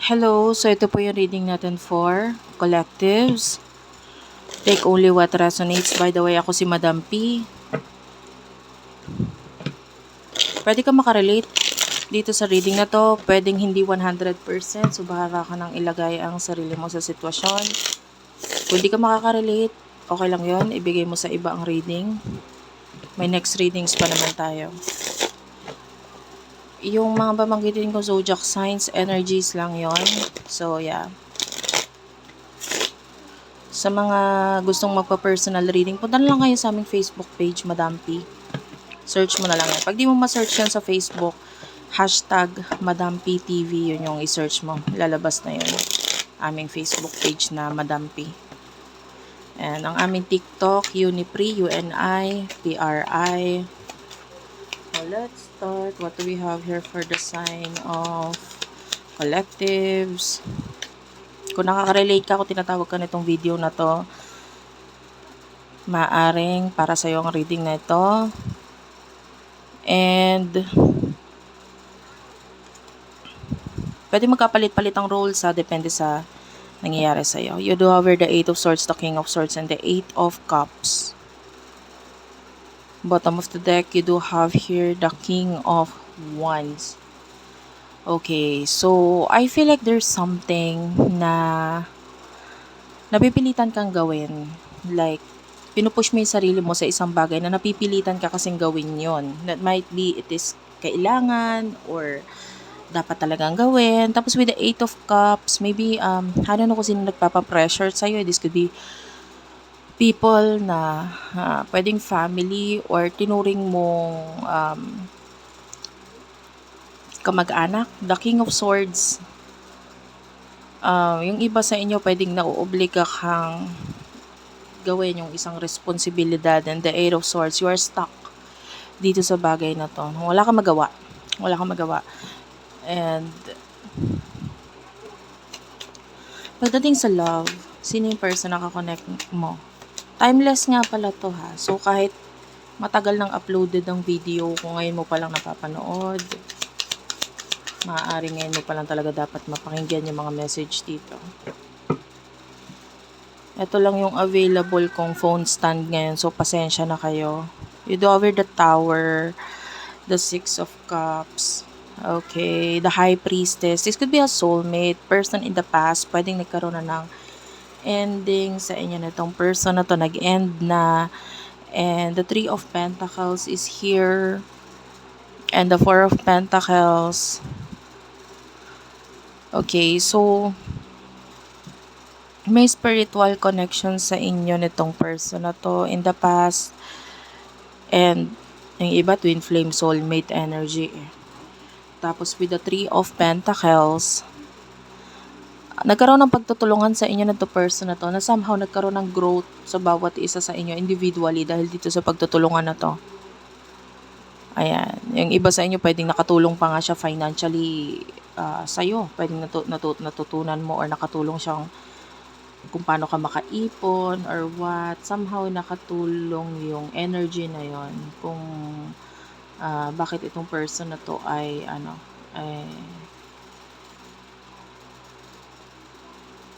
Hello, so ito po yung reading natin for collectives. Take only what resonates. By the way, ako si Madam P. Pwede ka makarelate dito sa reading na to. Pwedeng hindi 100%. So, bahala ka nang ilagay ang sarili mo sa sitwasyon. Kung di ka makakarelate, okay lang yon. Ibigay mo sa iba ang reading. May next readings pa naman tayo. Yung mga babanggitin ko, zodiac signs, energies lang yon. So, yeah. Sa mga gustong magpa-personal reading, punta na lang kayo sa aming Facebook page, Madam P. Search mo na lang yan. Pag di mo ma-search yan sa Facebook, hashtag Madam P TV, yun yung i-search mo. Lalabas na yun. Aming Facebook page na Madam P. And ang aming TikTok, Unipri, UNIPRI. So, let's start. What do we have here for the sign of collectives? Kung nakaka-relate ka, kung tinatawag ka nitong video na to, maaring para sa'yo ang reading na ito. And pwede magkapalit-palit ang roles depende sa nangyayari sa'yo. You do have the 8 of Swords, the King of Swords, and the 8 of Cups. Bottom of the deck, you do have here the King of Wands. Okay, so I feel like there's something na napipilitan kang gawin. Like, pinupush mo yung sarili mo sa isang bagay na napipilitan ka kasing gawin yon. That might be it is kailangan or dapat talagang gawin. Tapos with the 8 of Cups, maybe, I don't know kung sino nagpapapressure sa'yo. This could be people na pwedeng family or tinuring mong kamag-anak. The King of Swords, yung iba sa inyo pwedeng nauobliga kang gawin yung isang responsibilidad, and the 8 of Swords, you are stuck dito sa bagay na to. Wala kang magawa. Wala kang magawa. And pagdating sa love, sino yung person na kakonect mo? Timeless nga pala to ha. So kahit matagal nang uploaded ang video, kung ngayon mo palang napapanood, maaari ngayon mo palang talaga dapat mapakinggan yung mga message dito. Ito lang yung available kong phone stand ngayon, so pasensya na kayo. You do over the Tower, the 6 of Cups, okay, the High Priestess. This could be a soulmate, person in the past, pwedeng nagkaroon na ng ending sa inyo na itong person na to, nag-end na. And the 3 of Pentacles is here, and the 4 of Pentacles. Okay, so may spiritual connection sa inyo nitong person na to in the past. And yung iba, twin flame soulmate energy. Tapos with the 3 of Pentacles, nagkaroon ng pagtutulungan sa inyo na to person na to, na somehow nagkaroon ng growth sa bawat isa sa inyo individually dahil dito sa pagtutulungan na to. Ayan. Yung iba sa inyo pwedeng nakatulong pa nga siya financially sa'yo. Pwedeng natutunan mo or nakatulong siyang kung paano ka makaipon or what. Somehow nakatulong yung energy na yon kung bakit itong person na to ay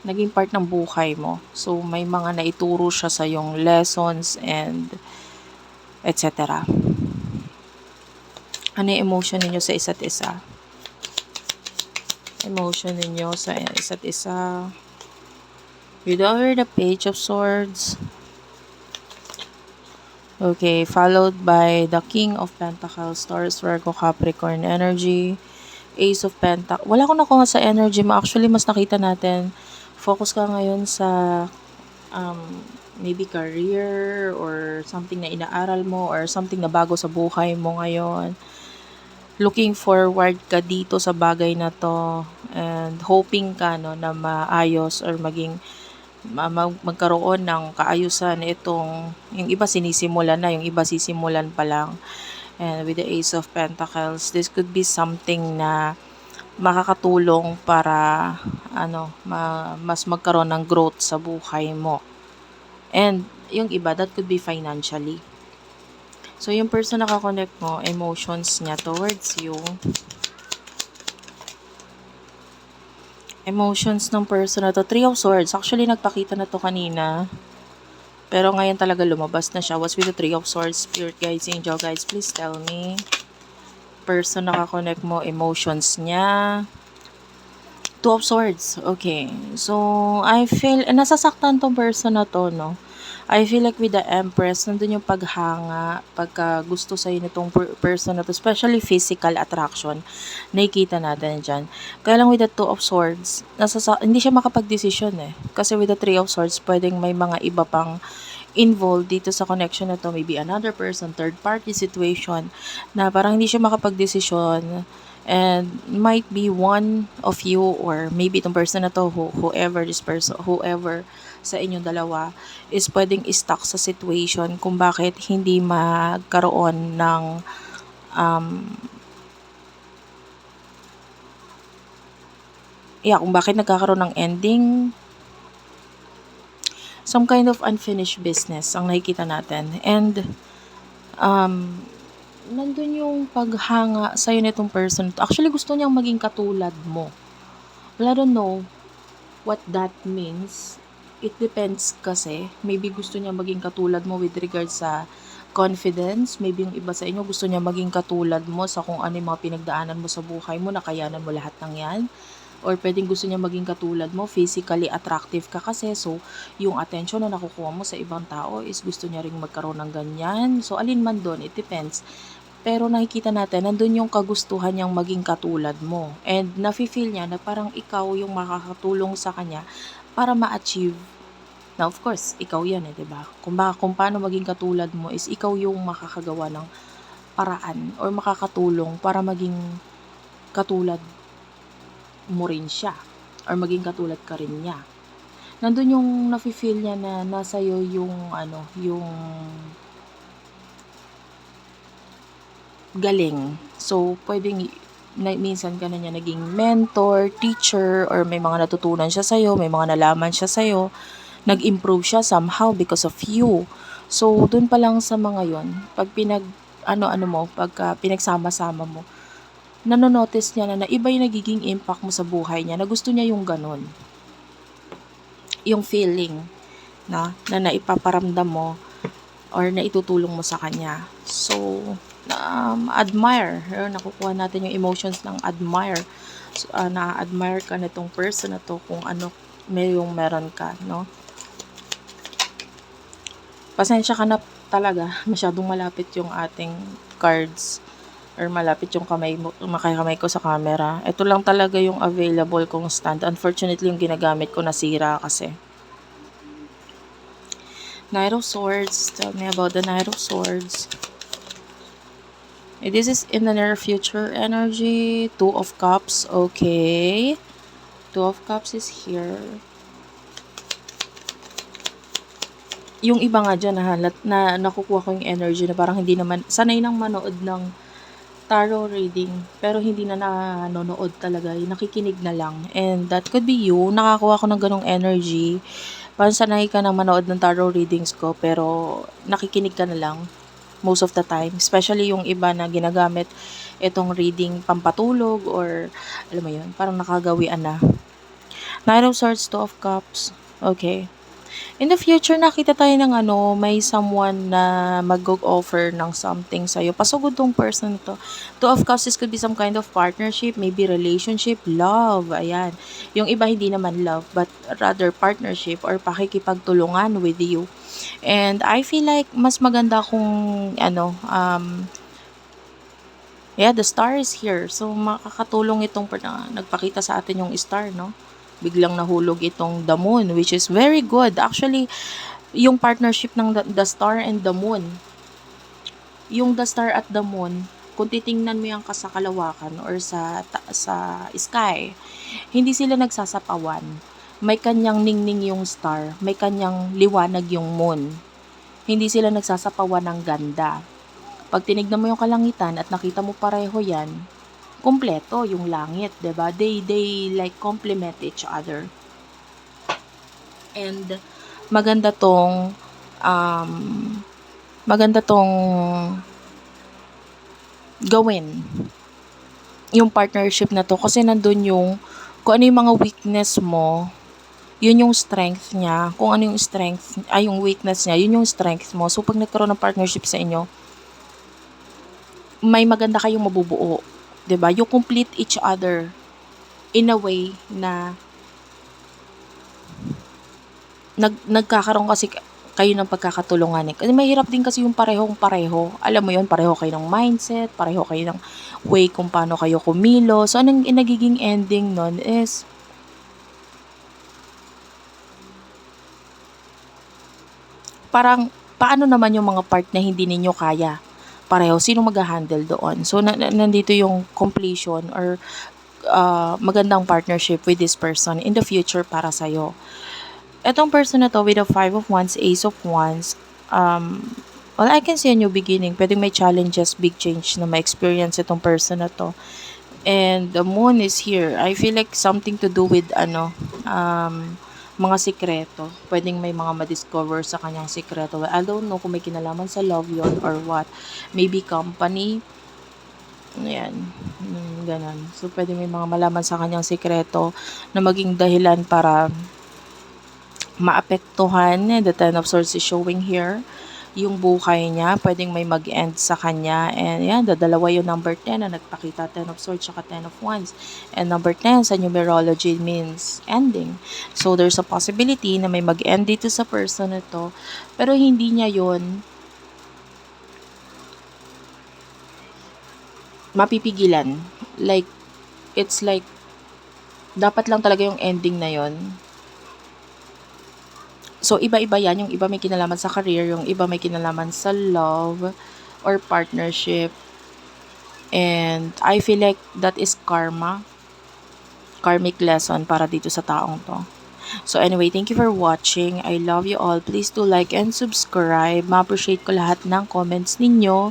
naging part ng buhay mo. So may mga naituro siya sa yung lessons and etc. Ano yung emotion ninyo sa isa't isa? Emotion ninyo sa isa't isa. You do over the Page of Swords. Okay, followed by the King of Pentacles, Taurus, Virgo, Capricorn energy. Ace of Pentacles. Wala akong nakuha sa energy mo. Actually, mas nakita natin, focus ka ngayon sa maybe career or something na inaaral mo or something na bago sa buhay mo ngayon. Looking forward ka dito sa bagay na to and hoping ka na maayos or magkaroon ng kaayusan itong, yung iba sinisimulan na, yung iba sisimulan pa lang. And with the Ace of Pentacles, this could be something na makakatulong para mas magkaroon ng growth sa buhay mo. And yung iba, that could be financially. So, yung person na kakonect mo, emotions niya towards you. Emotions ng person na to, Three of Swords. Actually, nagpakita na to kanina. Pero ngayon talaga lumabas na siya. What's with the Three of Swords? Spirit guides, angel guides, please tell me. Person nakakonect mo, emotions niya. Two of Swords. Okay. So, I feel, nasasaktan tong person na to, no? I feel like with the Empress, nandun yung paghanga, pagka gusto sa'yo nitong person na to, especially physical attraction, nakikita natin dyan. Kaya lang with the Two of Swords, hindi siya makapag-desisyon eh. Kasi with the Three of Swords, pwedeng may mga iba pang involved dito sa connection na to, maybe another person, third party situation, na parang hindi siya makapag-desisyon, and might be one of you or maybe itong person na to, whoever sa inyong dalawa is pwedeng stuck sa situation kung bakit hindi magkaroon ng kung bakit nagkakaroon ng ending, some kind of unfinished business ang nakikita natin. And nandun yung paghanga sa'yo nitong person. Actually, gusto niyang maging katulad mo. Well, I don't know what that means. It depends kasi. Maybe gusto niya maging katulad mo with regards sa confidence. Maybe yung iba sa inyo gusto niya maging katulad mo sa kung ano yung mga pinagdaanan mo sa buhay mo, nakayanan mo lahat ng yan. Or pwedeng gusto niya maging katulad mo, physically attractive ka kasi. So, yung attention na nakukuha mo sa ibang tao is gusto niya ring magkaroon ng ganyan. So, alin man doon, it depends. Pero nakikita natin, nandun yung kagustuhan niyang maging katulad mo. And nafe-feel niya na parang ikaw yung makakatulong sa kanya para ma-achieve. Now, of course, ikaw yan eh, diba? Kung paano maging katulad mo is ikaw yung makakagawa ng paraan or makakatulong para maging katulad mo rin siya or maging katulad ka rin niya. Nandun yung nafe-feel niya na nasa'yo yung yung galing. So, pwedeng minsan ka na niya naging mentor, teacher, or may mga natutunan siya sa'yo, may mga nalaman siya sa'yo, nag-improve siya somehow because of you. So, dun pa lang sa mga yon, pag pagka pinagsama-sama mo, nanonotice niya na iba yung nagiging impact mo sa buhay niya, na gusto niya yung ganun. Yung feeling na naipaparamdam mo or na itutulong mo sa kanya. So, admire. Nakukuha natin yung emotions ng admire. So, na-admire ka nitong person na to kung ano meron ka, no? Pasensya ka na talaga. Masyadong malapit yung ating cards or malapit yung kamay ko sa camera. Ito lang talaga yung available kong stand. Unfortunately, yung ginagamit ko nasira kasi. Knight of Swords. Tell me about the Knight of Swords. This is in the near future energy. Two of Cups. Okay. Two of Cups is here. Yung iba nga dyan, na nakukuha ko yung energy na parang hindi naman, sanay nang manood ng tarot reading, pero hindi na nanonood talaga. Nakikinig na lang. And that could be you. Nakakuha ko ng ganong energy. Parang sanay ka nang manood ng tarot readings ko, pero nakikinig ka na lang most of the time. Especially yung iba na ginagamit itong reading pampatulog or, alam mo yun, parang nakagawian na. Knight of Swords, Two of Cups. Okay. In the future, nakita tayo ng may someone na mag-offer ng something sa'yo. Pasugod tong person to. Two of Cups, this could be some kind of partnership, maybe relationship, love. Ayan. Yung iba hindi naman love, but rather partnership or pakikipagtulungan with you. And I feel like mas maganda kung the star is here. So, makakatulong itong nagpakita sa atin yung star, no? Biglang nahulog itong the moon, which is very good. Actually, yung partnership ng the star and the moon, yung the star at the moon, kung titingnan mo yung sa kalawakan or sa sky, hindi sila nagsasapawan. May kanyang ningning yung star, may kanyang liwanag yung moon. Hindi sila nagsasapawan ng ganda. Pag tinignan mo yung kalangitan at nakita mo pareho yan, kompleto yung langit, 'di ba? They like complement each other. And maganda tong gawin yung partnership na to kasi nandun yung kung ano yung mga weakness mo, yun yung strength niya. Kung ano yung strength, yung weakness niya, yun yung strength mo. So, pag nagkaroon ng partnership sa inyo, may maganda kayong mabubuo. 'Di ba? You complete each other in a way na nagkakaroon kasi kayo ng pagkakatulungan eh. Kasi mahirap din kasi yung parehong-pareho. Alam mo yun, pareho kayo ng mindset, pareho kayo ng way kung paano kayo kumilo. So, anong nagiging ending nun is, parang, paano naman yung mga part na hindi ninyo kaya? Pareho, sino mag-handle doon? So, nandito yung completion or magandang partnership with this person in the future para sa'yo. Etong person na to with the 5 of Wands, Ace of Wands, well, I can see a new beginning. Pwedeng may challenges, big change na ma-experience itong person na to. And the moon is here. I feel like something to do with mga sikreto. Pwedeng may mga ma-discover sa kanyang sikreto. I don't know kung may kinalaman sa love yon or what. Maybe company. Ayan. Ganon. So, pwedeng may mga malaman sa kanyang sikreto na maging dahilan para maapektuhan. The Ten of Swords is showing here yung buhay niya, pwedeng may mag-end sa kanya. And yan, dalawa yung number 10 na nagpakita, 10 of Swords tsaka 10 of Wands. And number 10 sa numerology means ending. So, there's a possibility na may mag-end dito sa person na to, pero hindi niya yon mapipigilan. Like, it's like, dapat lang talaga yung ending na yon. So, iba-iba yan. Yung iba may kinalaman sa career, yung iba may kinalaman sa love or partnership. And I feel like that is karma. Karmic lesson para dito sa taong to. So anyway, thank you for watching. I love you all. Please do like and subscribe. Ma-appreciate ko lahat ng comments ninyo.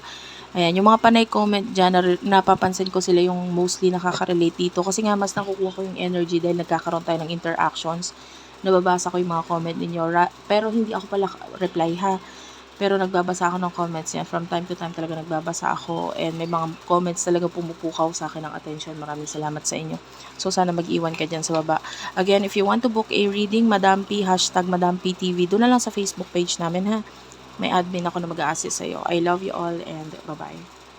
Ayan, yung mga panay comment dyan, napapansin ko sila yung mostly nakaka-relate dito. Kasi nga, mas nakukuha ko yung energy dahil nagkakaroon tayo ng interactions. Nababasa ko yung mga comment ninyo. Pero hindi ako pala reply ha. Pero nagbabasa ako ng comments yan. From time to time talaga nagbabasa ako. And may mga comments talaga pumupukaw sa akin ng attention. Maraming salamat sa inyo. So, sana mag-iwan ka dyan sa baba. Again, if you want to book a reading, Madam P, #Madam P TV, doon na lang sa Facebook page namin ha. May admin ako na mag-a-assist sa'yo. I love you all and bye-bye.